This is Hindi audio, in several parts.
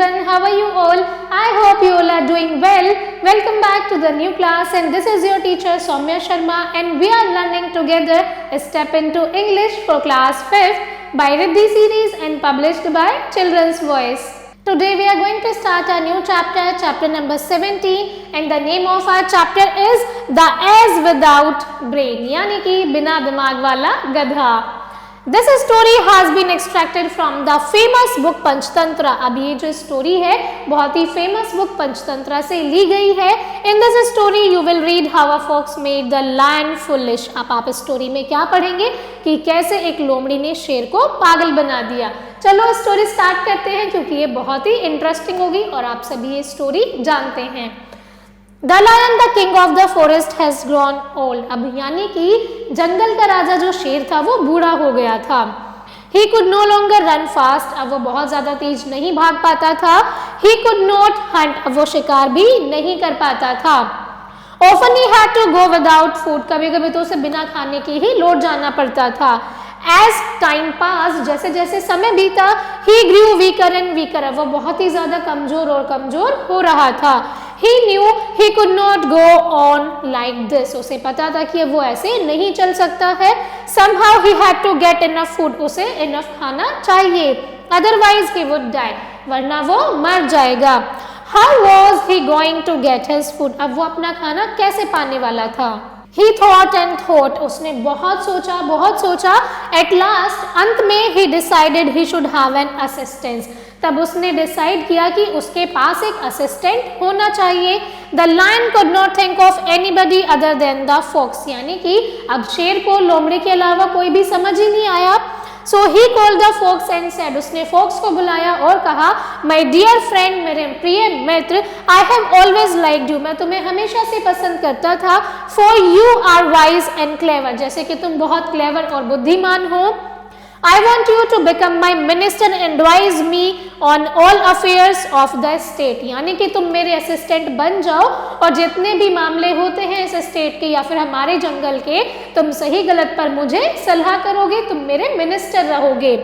children, how are you all? I hope you all are doing well. Welcome back to the new class, and this is your teacher Soumya Sharma, and we are learning together Step into English for class 5th by Riddhi series and published by Children's Voice. Today we are going to start a new chapter, chapter number 17, and the name of our chapter is The Ass Without Brain, यानी कि बिना दिमाग वाला गधा. This story has been extracted from the famous book Panchatantra. अब ये जो स्टोरी है बहुत ही फेमस बुक पंचतंत्र से ली गई है. In this story you will read how a fox made the lion foolish. अब आप स्टोरी में क्या पढ़ेंगे कि कैसे एक लोमड़ी ने शेर को पागल बना दिया. चलो स्टोरी स्टार्ट करते हैं क्योंकि ये बहुत ही इंटरेस्टिंग होगी और आप सभी ये स्टोरी जानते हैं. The lion, the king of the forest, has grown old. अब यानी कि जंगल का राजा जो शेर था वो बूढ़ा हो गया था. He could no longer run fast. अब वो बहुत ज्यादा तेज नहीं भाग पाता था. He could not hunt. अब वो शिकार भी नहीं कर पाता था. Often he had to go without food. कभी कभी तो उसे बिना खाने के ही लौट जाना पड़ता था. As time passed, जैसे जैसे समय बीता, he grew weaker and weaker. अब वो बहुत ही ज्यादा कमजोर और कमजोर हो रहा था. He knew he could not go on like this. उसे पता था कि वो ऐसे नहीं चल सकता है. Somehow he had to get enough food. उसे enough खाना चाहिए. Otherwise he would die. वरना वो मर जाएगा. How was he going to get his food? अब वो अपना खाना कैसे पाने वाला था? He thought and thought. उसने बहुत सोचा. At last, अंत में he decided he should have an assistant. तब उसने डिसाइड किया कि उसके पास एक असिस्टेंट होना चाहिए. The lion could not think of anybody other than the fox. यानी कि अब शेर को लोमड़ी के अलावा कोई भी समझ ही नहीं आया. So he called the fox and said. उसने fox को बुलाया और कहा, My dear friend, मेरे प्रिय मित्र, I have always liked you. मैं तुम्हें हमेशा से पसंद करता था. For you are wise and clever. जैसे कि तुम बहुत क्लेवर और बुद्धिमान हो. I want you to become my minister and advise me on all affairs of the state. यानी कि तुम मेरे असिस्टेंट बन जाओ और जितने भी मामले होते हैं इस स्टेट के या फिर हमारे जंगल के, तुम सही गलत पर मुझे सलाह करोगे, तुम मेरे मिनिस्टर रहोगे.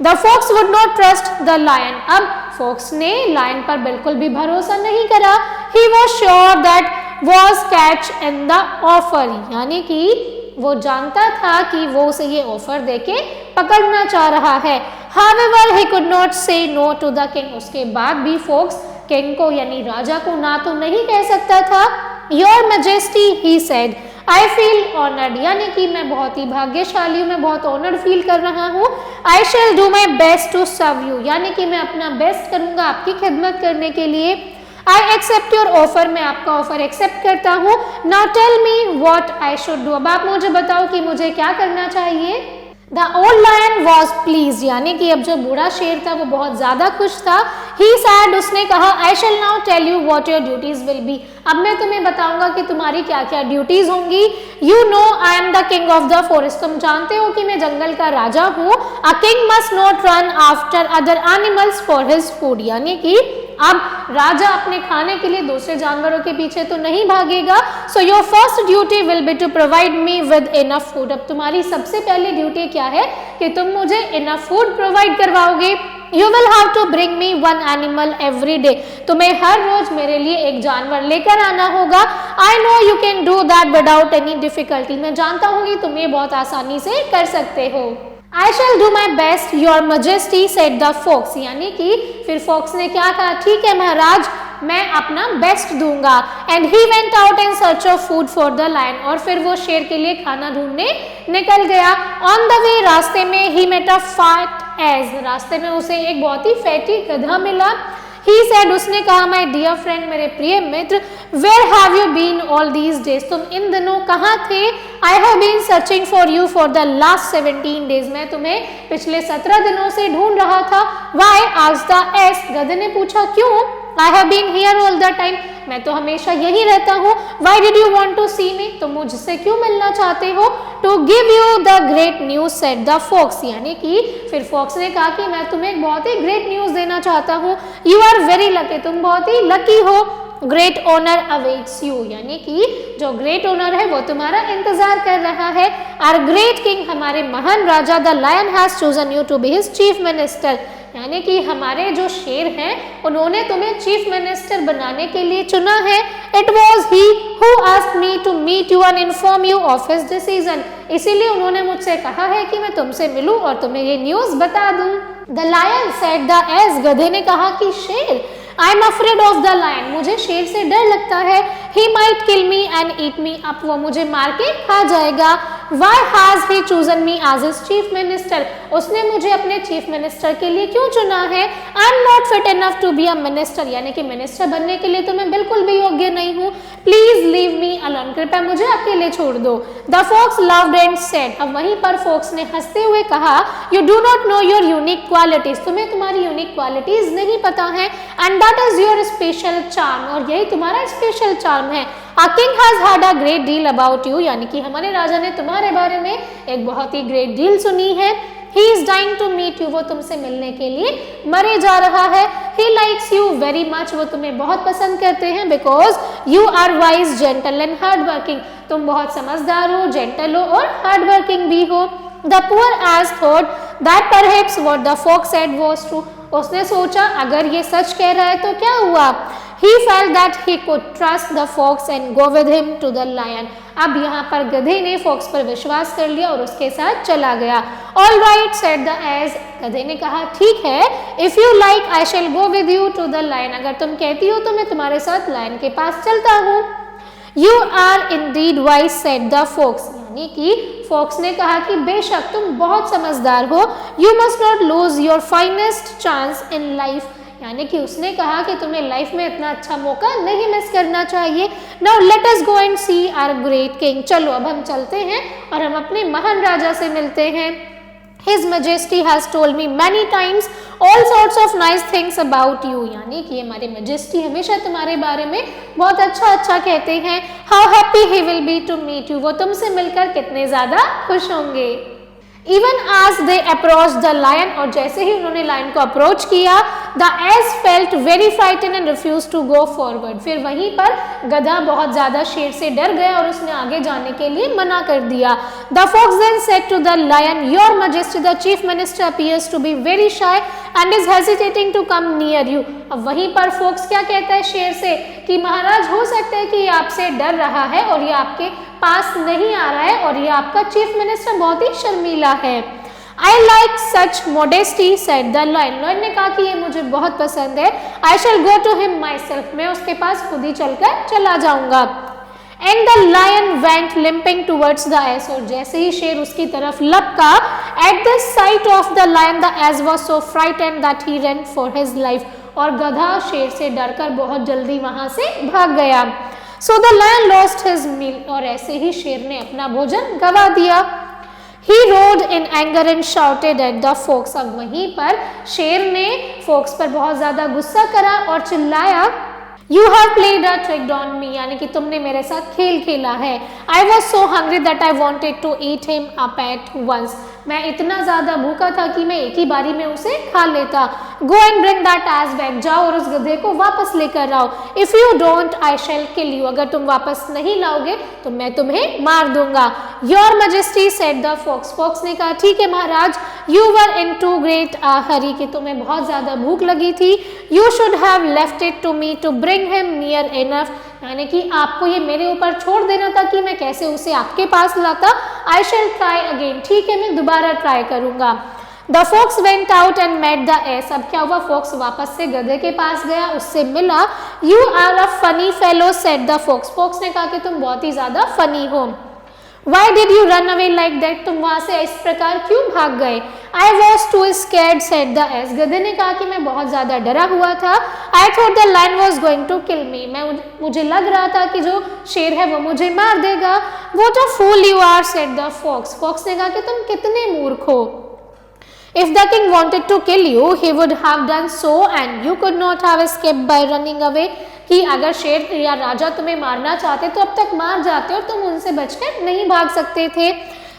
The fox would not trust the lion. अब fox ने लायन पर बिल्कुल भी भरोसा नहीं करा. He was sure that was catch in the offer. यानी कि वो जानता था कि वो उसे ये ऑफर देके पकड़ना चाह रहा है. However, he could not say no to the king. उसके बाद भी फोक्स किंग को यानी राजा को ना तो नहीं कह सकता था. Your Majesty, he said, I feel honored. यानी कि मैं बहुत ही भाग्यशाली हूँ, मैं बहुत ऑनर्ड फील कर रहा हूँ. I shall do my best to serve you. यानी कि मैं अपना बेस्ट करूँगा आपकी खिदमत करने के लिए. I accept your offer. मैं आपका ऑफर एक्सेप्ट करता हूँ. Now tell me what I should do. अब आप मुझे बताओ कि मुझे क्या करना चाहिए. The old lion was pleased. यानी कि अब जो बूढ़ा शेर था वो बहुत ज्यादा खुश था. He said, उसने कहा, I shall now tell you what your duties will be. अब मैं तुम्हें बताऊंगा कि तुम्हारी क्या क्या ड्यूटीज होंगी. You know I am the king of the forest. तुम जानते हो कि मैं जंगल का राजा हूँ. A king must not run after other animals for his food. यानी कि अब राजा अपने खाने के लिए दूसरे जानवरों के पीछे तो नहीं भागेगा. So your first duty will be to provide me with enough food. अब तुम्हारी सबसे पहली ड्यूटी क्या है कि तुम मुझे enough food प्रोवाइड करवाओगे. You will have to bring me one animal every day. तुम्हें हर रोज मेरे लिए एक जानवर लेकर आना होगा. I know you can do that without any difficulty. मैं जानता हूँ कि तुम ये बहुत आसानी से कर सकते हो. I shall do my best, your majesty, said the fox. यानी कि फिर fox ने क्या कहा, ठीक है महाराज, मैं अपना बेस्ट दूंगा. And he went out in search of food for the lion. और फिर वो शेर के लिए खाना ढूंढने निकल गया. On the way, रास्ते में he met a fat ass. रास्ते में उसे एक बहुत ही फैटी गधा मिला. He said, उसने कहा, my dear friend, मेरे प्रिय मित्र, where have you been all these days? तुम इन दिनों कहाँ थे? I have been searching for you for the last 17 days. मैं तुम्हें पिछले 17 दिनों से ढूंढ रहा था. Why? asked the ass. गधे ने पूछा, क्यों? I have been here all the time. मैं तो हमेशा यही रहता हूँ. Why did you want to see me? तुम मुझसे क्यों मिलना चाहते हो? To give you the great news, said the fox. यानी कि फिर fox ने कहा कि मैं तुम्हें एक बहुत ही great news देना चाहता हूँ. You are very lucky. तुम बहुत ही lucky हो. Great honor awaits you. यानी कि जो great honor है वो तुम्हारा इंतजार कर रहा है. Our great king, हमारे महान राजा, the lion has chosen you to be his chief minister. यानी कि हमारे जो शेर हैं उन्होंने तुम्हें चीफ मिनिस्टर बनाने के लिए चुना है। It was he who asked me to meet you and inform you of his decision, इसीलिए उन्होंने मुझसे कहा है कि मैं तुमसे मिलूं और तुम्हें ये न्यूज बता दूं। The lion said the ass, गधे ने कहा कि शेर, I am afraid of the lion, मुझे शेर से डर लगता है। He might kill me and eat मी, अब वो मुझे मार के खा जाएगा। Why has he chosen me as his chief minister, उसने मुझे अपने चीफ मिनिस्टर के लिए क्यों चुना है। I am not fit enough to be a minister, यानी कि मिनिस्टर बनने के लिए तो मैं बिल्कुल भी योग्य नहीं हूँ। Please leave me alone, कृपया मुझे अकेले छोड़ दो। The fox laughed and said, अब वहीं पर फोक्स ने हंसते हुए कहा, You do not know your unique qualities, तुम्हें तुम्हारी यूनिक क्वालिटीज नहीं पता है। And that is your special charm, और यही तुम्हारा स्पेशल चार्म है। A king has had a great deal about you, यानी कि हमारे राजा ने तुम्हारे बारे में एक बहुत ही ग्रेट डील सुनी है। He is dying to meet you, वो तुमसे मिलने के लिए मरे जा रहा है। He likes you very much, वो तुम्हें बहुत पसंद करते हैं। Because you are wise, gentle and hard working, तुम बहुत समझदार हो, जेंटल हो और हार्ड वर्किंग भी हो। The poor ass thought that perhaps what the fox said was true, उसने सोचा अगर ये सच कह रहा है तो क्या हुआ। He felt that he could trust the fox and go with him to the lion, अब यहाँ पर गधे ने फोक्स पर विश्वास कर लिया और उसके साथ चला गया। All right, said the ass, गधे ने कहा ठीक है। If you like, I shall go with you to the lion, अगर तुम कहती हो तो मैं तुम्हारे साथ लायन के पास चलता हूँ। You are indeed wise, said the fox, यानी कि फोक्स ने कहा कि बेशक तुम बहुत समझदार हो। You must not lose your finest chance in life, यानी कि उसने कहा कि तुम्हें लाइफ में इतना अच्छा मौका नहीं मिस करना चाहिए। Now let us go and see our great king, चलो अब हम चलते हैं और हम अपने महान राजा से मिलते हैं। His Majesty has told me many times all sorts of nice things about you, यानी कि हमारे Majesty हमेशा तुम्हारे बारे में बहुत अच्छा कहते हैं। How happy he will be to meet you, वो तुमसे मिलकर कितने ज़्यादा खुश होंगे। Even as they approached the lion, और जैसे ही उन्होंने लायन को अप्रोच किया, the ass felt very frightened and refused to go forward, फिर वहीं पर गधा बहुत ज़्यादा शेर से डर गया और उसने आगे जाने के लिए मना कर दिया। The fox then said to the lion, Your Majesty, the chief minister appears to be very shy and is hesitating to come near you, अब वहीं पर फोक्स क्या कहता है शेर से कि महाराज हो सकता है कि ये आपसे डर रहा है और ये आपके पास नहीं आ रहा है और ये आपका चीफ मिनिस्टर बहुत ही शर्मीला है। I like such modesty, said the lion, lion ने कहा कि ये मुझे बहुत पसंद है। I shall go to him myself, मैं उसके पास खुद ही चलकर चला जाऊंगा। And the lion went limping towards the ass, और जैसे ही शेर उसकी तरफ लपका, at the sight of the lion the ass was so frightened that he ran for his life, और गधा शेर से डरकर बहुत जल्दी वहां से भाग गया। So the lion lost his meal, और ऐसे ही शेर ने अपना भोजन गवा दिया। He roared in anger and shouted at the fox, अब वहीं पर शेर ने फोक्स पर बहुत ज्यादा गुस्सा करा और चिल्लाया, You have played a trick on me, यानी कि तुमने मेरे साथ खेल खेला है। I was so hungry that I wanted to eat him up at once, मैं इतना ज़्यादा भूखा था कि मैं एक ही बारी में उसे खा लेता। Go and bring that ass back, जाओ और उस गधे को वापस लेकर आओ। If you don't, I shall kill you, अगर तुम वापस नहीं लाओगे तो मैं तुम्हें मार दूंगा। Your Majesty, said the fox, fox ने कहा ठीक है महाराज। You were in too great a hurry, कि तुम्हें बहुत ज़्यादा भूख लगी थी। You should have left it to me to bring him near enough, यानी कि आपको ये मेरे ऊपर छोड़ देना था कि मैं कैसे उसे आपके पास लाता। I shall try again, ठीक है मैं दोबारा ट्राई करूंगा। The fox went out and met the ass, अब क्या हुआ, फोक्स वापस से गधे के पास गया, उससे मिला। You are a funny fellow, said the fox, fox ने कहा कि तुम बहुत ही ज्यादा फनी हो। Why did you run away like that, तुम वहां से इस प्रकार क्यों भाग गए। I was too scared, said the ass, गधे ने कहा कि मैं बहुत ज्यादा डरा हुआ था। I thought the lion was going to kill me, मुझे लग रहा था कि जो शेर है वो मुझे मार देगा। What a fool you are, said the fox, fox ने कहा कि तुम कितने मूर्ख हो। If the king wanted to kill you, he would have done so and you could not have escaped by running away, कि अगर शेर या राजा तुम्हें मारना चाहते तो अब तक मार जाते और तुम उनसे बचकर नहीं भाग सकते थे।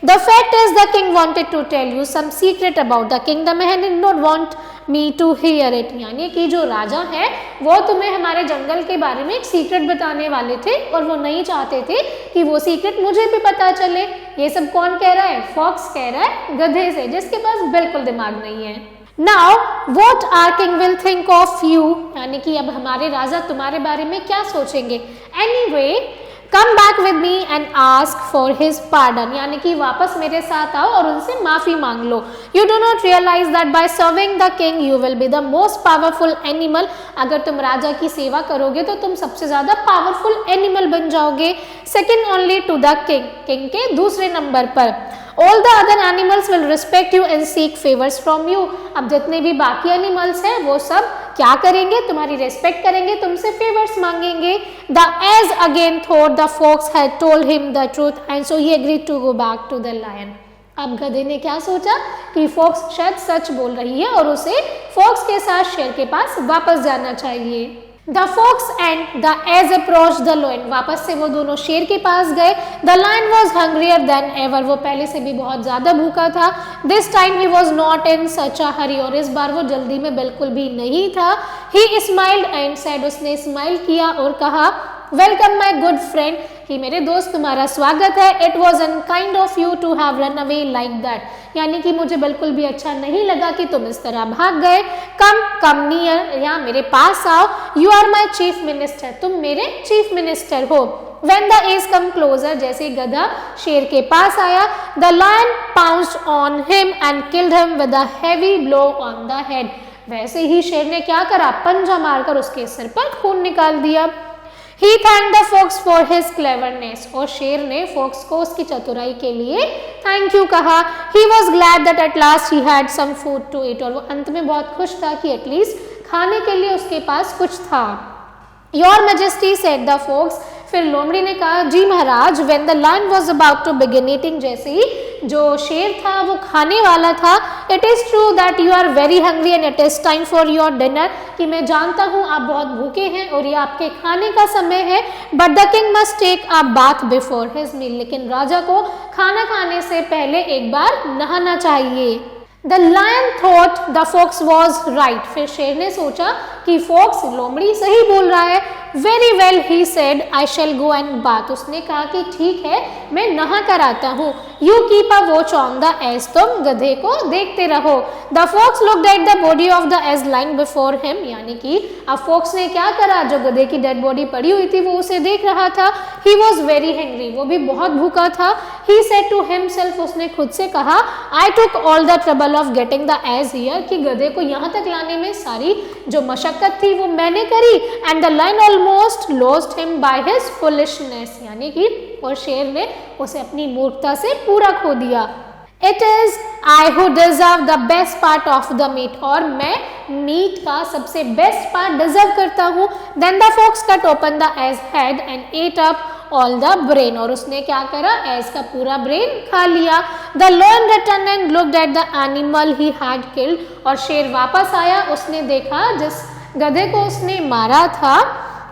The fact is the king wanted to tell you some secret about the kingdom and did not want me to hear it, यानी कि जो राजा है वो तुम्हें हमारे जंगल के बारे में एक सीक्रेट बताने वाले थे और वो नहीं चाहते थे कि वो सीक्रेट मुझे भी पता चले। ये सब कौन कह रहा है, फॉक्स कह रहा है गधे से जिसके पास बिल्कुल दिमाग नहीं है। Now what our king will think of you, यानी कि अब हमारे राजा तुम्हारे बारे में क्या सोचेंगे। Anyway come back with me and ask for his pardon, यानी कि वापस मेरे साथ आओ और उनसे माफी मांग लो। You do not realise that by serving the king you will be the most powerful animal, अगर तुम राजा की सेवा करोगे तो तुम सबसे ज्यादा पावरफुल एनिमल बन जाओगे, second only to the king, king के दूसरे नंबर पर। All the other animals will respect you and seek favors from you, अब जितने भी बाकी एनिमल्स हैं वो सब क्या करेंगे, तुम्हारी रेस्पेक्ट करेंगे, तुमसे फेवर्स मांगेंगे। The ass again thought the fox had told him the truth and so he agreed to go back to the lion, अब गधे ने क्या सोचा कि फॉक्स शायद सच बोल रही है और उसे फॉक्स के साथ शेर के पास वापस जाना चाहिए। The fox and the ass approached the lion, वापस से वो दोनों शेर के पास गए। The lion was hungrier than ever, वो पहले से भी बहुत ज्यादा भूखा था। This time he was not in such a hurry, और इस बार वो जल्दी में बिल्कुल भी नहीं था। He smiled and said, उसने स्माइल किया और कहा, वेलकम माई गुड फ्रेंड, कि मेरे दोस्त तुम्हारा स्वागत है। It was unkind of you to have run away like that, यानी कि मुझे बिल्कुल भी अच्छा नहीं लगा कि तुम इस तरह भाग गए। कम नियर, यहाँ मेरे पास आओ। You are my chief minister, तुम मेरे चीफ मिनिस्टर हो। When the ace come closer, जैसे गधा शेर के पास आया, the lion pounced on him and killed him with a heavy blow on the head, वैसे ही शेर ने क्या करा, पंजा मारकर उसके सिर पर खून निकाल दिया। He thanked the fox for his cleverness, और शेर ने फॉक्स को उसकी चतुराई के लिए थैंक यू कहा। He was glad that at last he had some food to eat, और वो अंत में बहुत खुश था कि एटलीस्ट खाने के लिए उसके पास कुछ था। Your Majesty said the fox, फिर लोमड़ी ने कहा, जी महाराज। When the lion was about to begin eating, जैसे ही जो शेर था वो खाने वाला था, It is true that you are very hungry and it is time for your dinner, कि मैं जानता हूँ आप बहुत भूखे हैं और ये आपके खाने का समय है। But the king must take a bath before his meal, लेकिन राजा को खाना खाने से पहले एक बार नहाना चाहिए। The lion thought the fox was right, फिर शेर ने सोचा कि फॉक्स लोमड़ी सही बोल रहा है। Very well, he said, I shall go and bath, उसने कहा कि ठीक है मैं नहा कर आता हूँ। You keep a watch on the ass, तुम गधे को देखते रहो। The fox looked at the body of the ass lying before him, यानी कि अब फॉक्स ने क्या करा, जो गधे की डेड बॉडी पड़ी हुई थी वो उसे देख रहा था। He was very hungry, वो भी बहुत भूखा था। He said to himself, उसने खुद से कहा, I took all the trouble of getting the ass here, कि गधे को यहाँ तक लाने में सारी जो मशक्कत थी वो मैंने करी। And the lion almost lost him by his foolishness, यानी कि और शेर ने उसे अपनी मूर्खता से पूरा खो दिया। It is I who deserve the best part of the meat, और मैं मीट का सबसे बेस्ट पार्ट डिजर्व करता हूँ। Then the fox cut open the ass head and ate up all the brain, और उसने क्या करा, एस का पूरा ब्रेन खा लिया। The lion returned and looked at the animal he had killed, और शेर वापस आया, उसने देखा जिस गधे को उसने मारा था।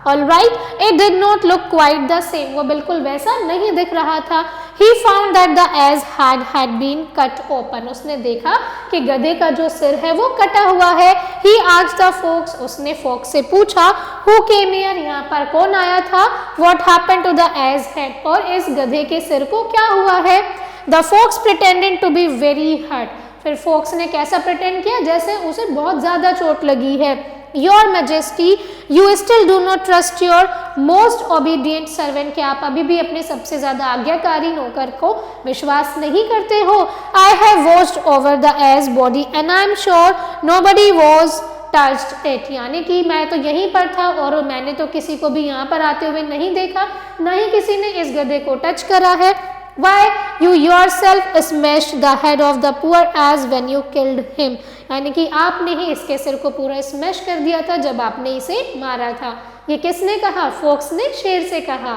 All right, it did not look quite the same, वो बिल्कुल वैसा नहीं दिख रहा था। He found that the ass had been cut open, उसने देखा कि गधे का जो सिर है वो कटा हुआ है। He asked the fox, उसने फॉक्स से पूछा, Who came here, यहाँ पर कौन आया था? What happened to the ass head, और इस गधे के सिर को क्या हुआ है? The fox pretended to be very hurt, फिर फॉक्स ने कैसा प्रिटेंड किया, जैसे उसे बहुत ज्यादा चोट लगी है। Your Majesty, you still do not trust your most obedient servant, क्या आप अभी भी अपने सबसे ज्यादा आज्ञाकारी नौकर को विश्वास नहीं करते हो? I have watched over the ass body and I am sure nobody was touched it, यानी कि मैं तो यहीं पर था और मैंने तो किसी को भी यहाँ पर आते हुए नहीं देखा, न ही किसी ने इस गधे को टच करा है। Why you yourself smashed the head of the poor ass when you killed him, यानी कि आपने ही इसके सिर को पूरा स्मैश कर दिया था जब आपने इसे मारा था। ये किसने कहा, फॉक्स ने शेर से कहा।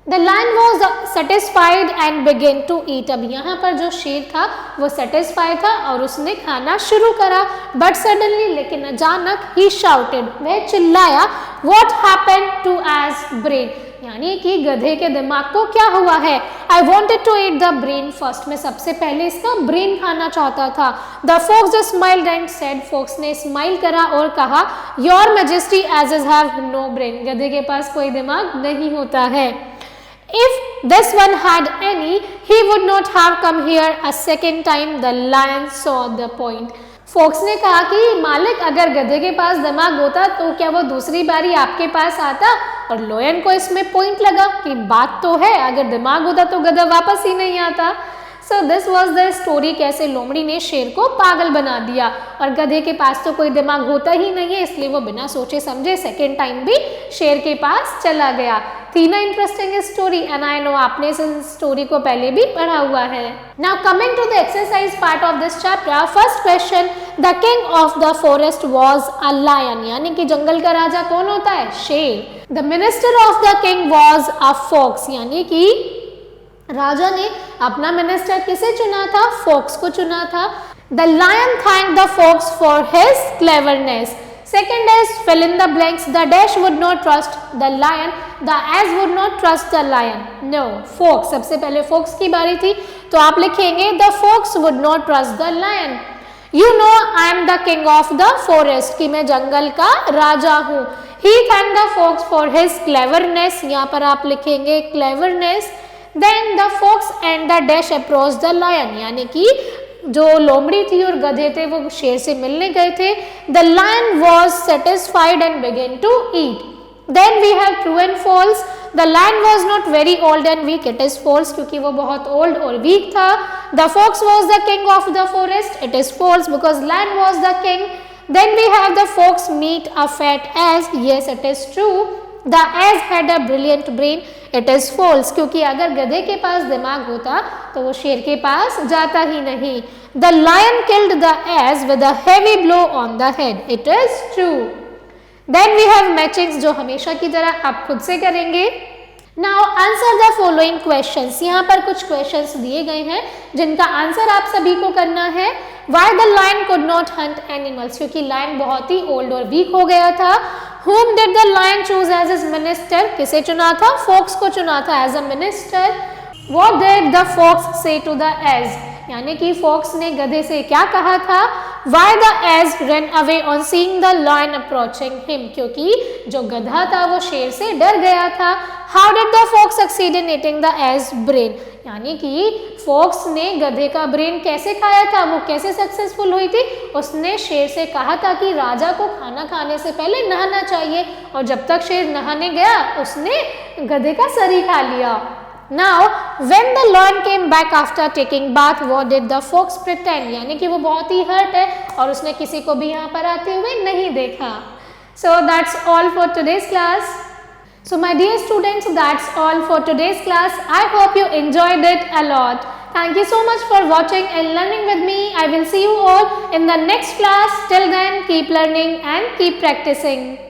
The lion was satisfied and began to eat, अब यहाँ पर जो शेर था वो satisfied था और उसने खाना शुरू करा। But suddenly, लेकिन अचानक he shouted, वह चिल्लाया, What happened to ass brain, यानी कि गधे के दिमाग को क्या हुआ है। I wanted to eat the brain first, मैं सबसे पहले इसका ब्रेन खाना चाहता था। The fox just smiled and said, fox ने स्माइल करा और कहा, Your Majesty, asses have no brain, गधे के पास कोई दिमाग नहीं होता है। If this one had any, he would not have come here a second time, the lion saw the point. Fox ने कहा कि मालिक, अगर गधे के पास दिमाग होता तो क्या वो दूसरी बारी आपके पास आता? और लायन को इसमें पॉइंट लगा कि बात तो है, अगर दिमाग होता तो गधा वापस ही नहीं आता। So this was the story, कैसे लोमड़ी ने शेर को पागल बना दिया और गधे के पास तो कोई दिमाग होता ही नहीं है, इसलिए वो बिना सोचे समझे सेकेंड टाइम भी शेर के पास चला गया। थी ना interesting story? And I know आपने इस स्टोरी को पहले भी पढ़ा हुआ है। Now coming to the exercise part of this chapter, first question, the king of the forest was a lion, यानी कि जंगल का राजा कौन होता है? शेर। The minister of the king was a fox, यानी कि राजा ने अपना मिनिस्टर किसे चुना था? फॉक्स को चुना था। The lion thanked the fox for his cleverness. Second is fill in the blanks. The dash would not trust the lion. The as would not trust the lion. No, fox. सबसे पहले fox की बारी थी, तो आप लिखेंगे the fox would not trust the lion. You know I am the king of the forest, कि मैं जंगल का राजा हूँ. He thanked the fox for his cleverness. यहाँ पर आप लिखेंगे cleverness. Then the fox and the dash approached the lion, यानी कि जो लोमड़ी थी और गधे थे वो शेर से मिलने गए थे। The lion was satisfied and began to eat. Then we have true and false. The lion was not very old and weak. It is false, क्योंकि वो बहुत old और weak था। The fox was the king of the forest. It is false because lion was the king. Then we have the fox meet a fat ass. Yes, it is true. The ass had a brilliant brain. It is false, क्योंकि अगर गधे के पास दिमाग होता तो वो शेर के पास जाता ही नहीं। The lion killed the ass with a heavy blow on the head. It is true. Then we have matchings, जो हमेशा की तरह आप खुद से करेंगे। Now answer the following questions. यहाँ पर कुछ questions दिए गए हैं जिनका आंसर आप सभी को करना है। Why the lion could not hunt animals? क्योंकि lion बहुत ही old और weak हो गया था। Whom did the lion choose as his minister? किसे चुना था? Fox को चुना था as a minister. What did the fox say to the ass? यानी कि fox ने गधे से क्या कहा था? Why the ass ran away on seeing the lion approaching him? क्योंकि जो गधा था वो शेर से डर गया था। How did the fox succeed in eating the ass brain? यानी कि fox ने गधे का ब्रेन कैसे खाया था, वो कैसे सक्सेसफुल हुई थी? उसने शेर से कहा था कि राजा को खाना खाने से पहले नहाना चाहिए, और जब तक शेर नहाने गया उसने गधे का सर ही खा लिया। Now, when the lion came back after taking bath, what did the fox pretend? यानी कि वो बहुत ही hurt है और उसने किसी को भी यहाँ पर आते हुए नहीं देखा। So that's all for today's class. So my dear students, that's all for today's class. I hope you enjoyed it a lot. Thank you so much for watching and learning with me. I will see you all in the next class. Till then, keep learning and keep practicing.